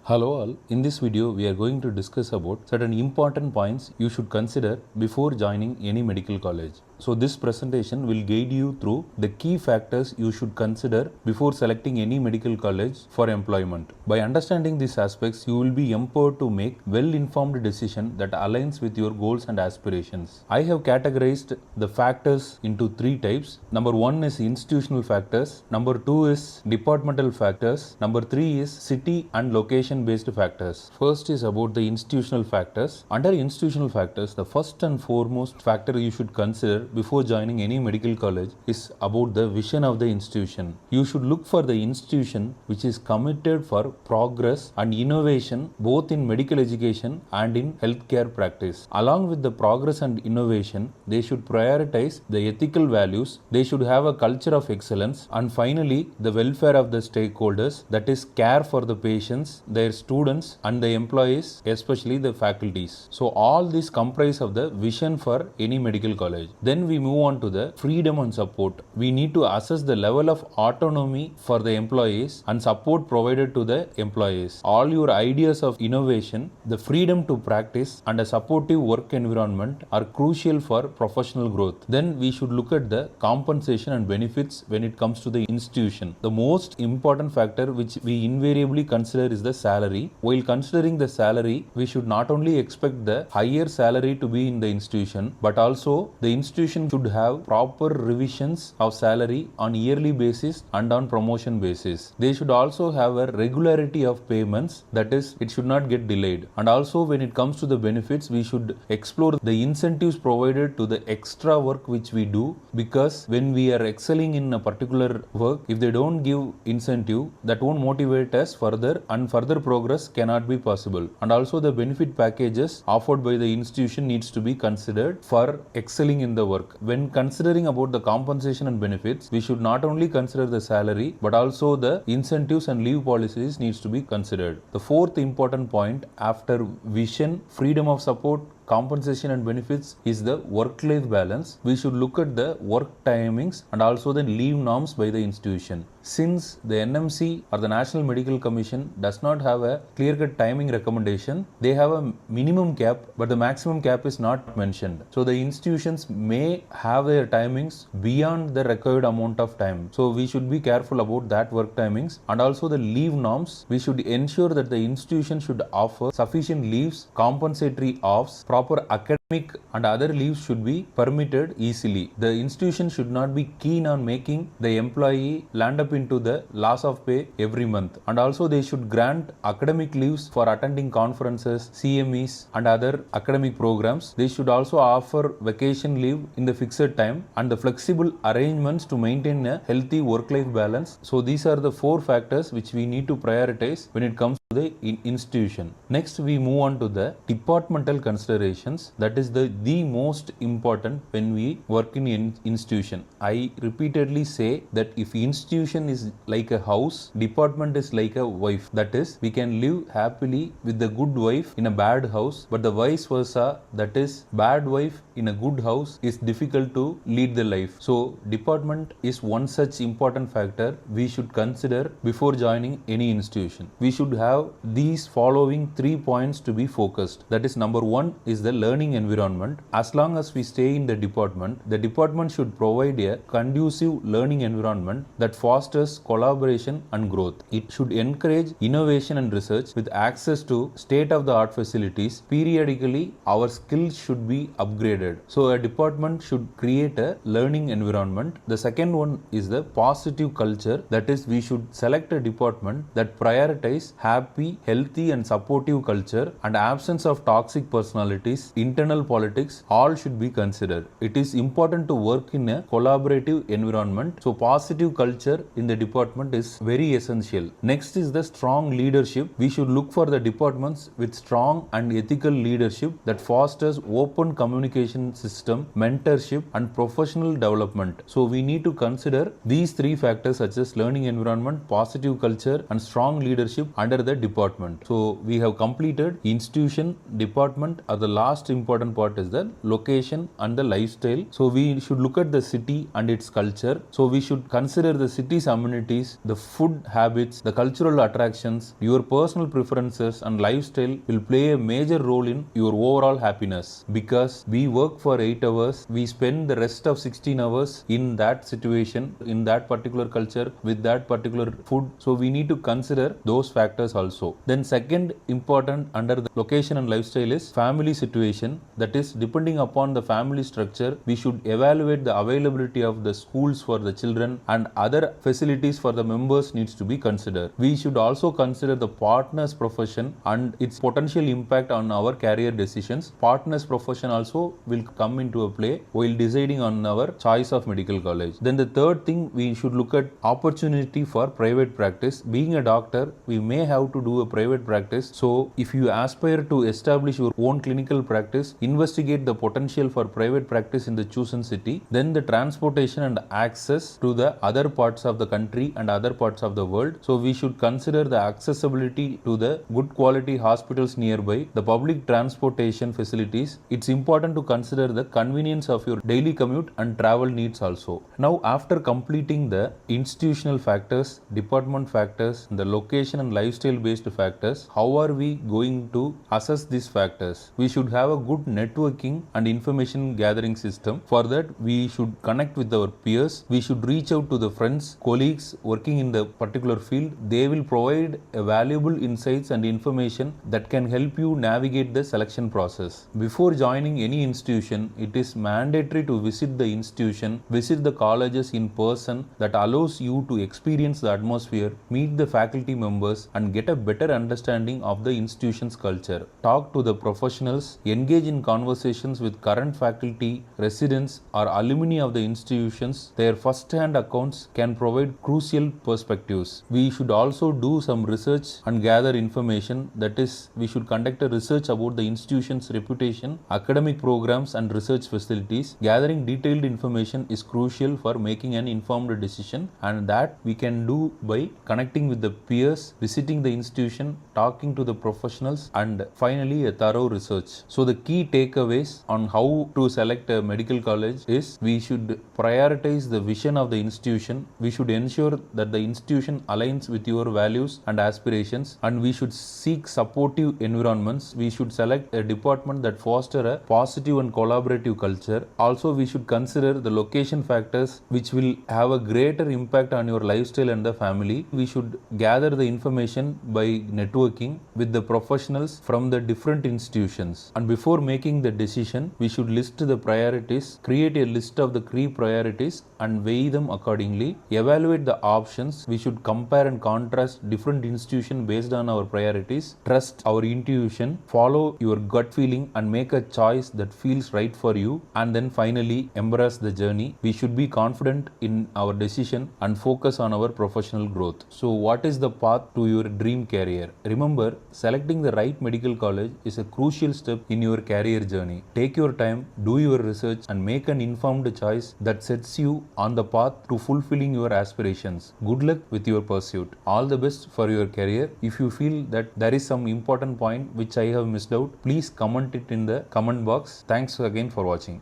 Hello all, in this video we are going to discuss about certain important points you should consider before joining any medical college. So this presentation will guide you through the key factors you should consider before selecting any medical college for employment. By understanding these aspects, you will be empowered to make well-informed decision that aligns with your goals and aspirations. I have categorized the factors into three types. Number one is institutional factors. Number two is departmental factors. Number three is city and location based factors. First is about the institutional factors. Under institutional factors, the first and foremost factor you should consider before joining any medical college is about the vision of the institution. You should look for the institution which is committed for progress and innovation both in medical education and in healthcare practice. Along with the progress and innovation, they should prioritize the ethical values, they should have a culture of excellence, and finally the welfare of the stakeholders, that is care for the patients, their students and the employees, especially the faculties. So all these comprise of the vision for any medical college. Then we move on to the freedom and support. We need to assess the level of autonomy for the employees and support provided to the employees. All your ideas of innovation, the freedom to practice and a supportive work environment are crucial for professional growth. Then we should look at the compensation and benefits when it comes to the institution. The most important factor which we invariably consider is the salary. While considering the salary, we should not only expect the higher salary to be in the institution, but also the institution should have proper revisions of salary on yearly basis and on promotion basis. They should also have a regularity of payments, that is, it should not get delayed. And also when it comes to the benefits, we should explore the incentives provided to the extra work which we do, because when we are excelling in a particular work, if they don't give incentive, that won't motivate us further and further progress cannot be possible. And also the benefit packages offered by the institution needs to be considered for excelling in the work. When considering about the compensation and benefits, we should not only consider the salary but also the incentives and leave policies needs to be considered. The fourth important point after vision, freedom of support, compensation and benefits is the work-life balance. We should look at the work timings and also the leave norms by the institution. Since the NMC or the National Medical Commission does not have a clear-cut timing recommendation, they have a minimum cap but the maximum cap is not mentioned. So the institutions may have their timings beyond the required amount of time. So we should be careful about that work timings. And also the leave norms, we should ensure that the institution should offer sufficient leaves, compensatory offs, proper academic and other leaves should be permitted easily. The institution should not be keen on making the employee land up into the loss of pay every month. And also they should grant academic leaves for attending conferences, CMEs and other academic programs. They should also offer vacation leave in the fixed time and the flexible arrangements to maintain a healthy work-life balance. So these are the four factors which we need to prioritize when it comes to the institution. Next we move on to the departmental considerations. That is the most important when we work in institution. I repeatedly say that if institution is like a house, department is like a wife. That is, we can live happily with the good wife in a bad house, but the vice versa, that is, bad wife in a good house is difficult to lead the life. So department is one such important factor we should consider before joining any institution. We should have these following 3 points to be focused. That is, number one is the learning environment. As long as we stay in the department should provide a conducive learning environment that fosters collaboration and growth. It should encourage innovation and research with access to state-of-the-art facilities. Periodically, our skills should be upgraded. So a department should create a learning environment. The second one is the positive culture. That is, we should select a department that prioritize happy, healthy and supportive culture and absence of toxic personalities, internal politics, all should be considered. It is important to work in a collaborative environment. So positive culture in the department is very essential. Next is the strong leadership. We should look for the departments with strong and ethical leadership that fosters open communication system, mentorship and professional development. So we need to consider these three factors such as learning environment, positive culture and strong leadership under the department. So we have completed institution, department are the last important important part is the location and the lifestyle. So we should look at the city and its culture. So we should consider the city's amenities, the food habits, the cultural attractions, your personal preferences and lifestyle will play a major role in your overall happiness, because we work for 8 hours, we spend the rest of 16 hours in that situation, in that particular culture, with that particular food. So we need to consider those factors also. Then second important under the location and lifestyle is family situation. That is, depending upon the family structure, we should evaluate the availability of the schools for the children and other facilities for the members needs to be considered. We should also consider the partner's profession and its potential impact on our career decisions. Partner's profession also will come into a play while deciding on our choice of medical college. Then the third thing, we should look at opportunity for private practice. Being a doctor, we may have to do a private practice. So if you aspire to establish your own clinical practice, investigate the potential for private practice in the chosen city. Then the transportation and access to the other parts of the country and other parts of the world. So we should consider the accessibility to the good quality hospitals nearby, the public transportation facilities. It's important to consider the convenience of your daily commute and travel needs also. Now, after completing the institutional factors, department factors, the location and lifestyle based factors, how are we going to assess these factors? We should have a good networking and information gathering system. For that, we should connect with our peers. We should reach out to the friends, colleagues working in the particular field. They will provide a valuable insights and information that can help you navigate the selection process. Before joining any institution, it is mandatory to visit the institution, visit the colleges in person. That allows you to experience the atmosphere, meet the faculty members and get a better understanding of the institution's culture. Talk to the professionals, engage in conversations with current faculty, residents or alumni of the institutions. Their first-hand accounts can provide crucial perspectives. We should also do some research and gather information. That is, we should conduct a research about the institution's reputation, academic programs and research facilities. Gathering detailed information is crucial for making an informed decision, and that we can do by connecting with the peers, visiting the institution, talking to the professionals and finally a thorough research. So the key takeaways on how to select a medical college is, we should prioritize the vision of the institution. We should ensure that the institution aligns with your values and aspirations, and we should seek supportive environments. We should select a department that fosters a positive and collaborative culture. Also, we should consider the location factors which will have a greater impact on your lifestyle and the family. We should gather the information by networking with the professionals from the different institutions. And before making the decision, we should list the priorities, create a list of the key priorities and weigh them accordingly. Evaluate the options. We should compare and contrast different institutions based on our priorities. Trust our intuition, follow your gut feeling and make a choice that feels right for you. And then finally, embrace the journey. We should be confident in our decision and focus on our professional growth. So what is the path to your dream career? Remember, selecting the right medical college is a crucial step in your career journey. Take your time, do your research and make an informed choice that sets you on the path to fulfilling your aspirations. Good luck with your pursuit. All the best for your career. If you feel that there is some important point which I have missed out, please comment it in the comment box. Thanks again for watching.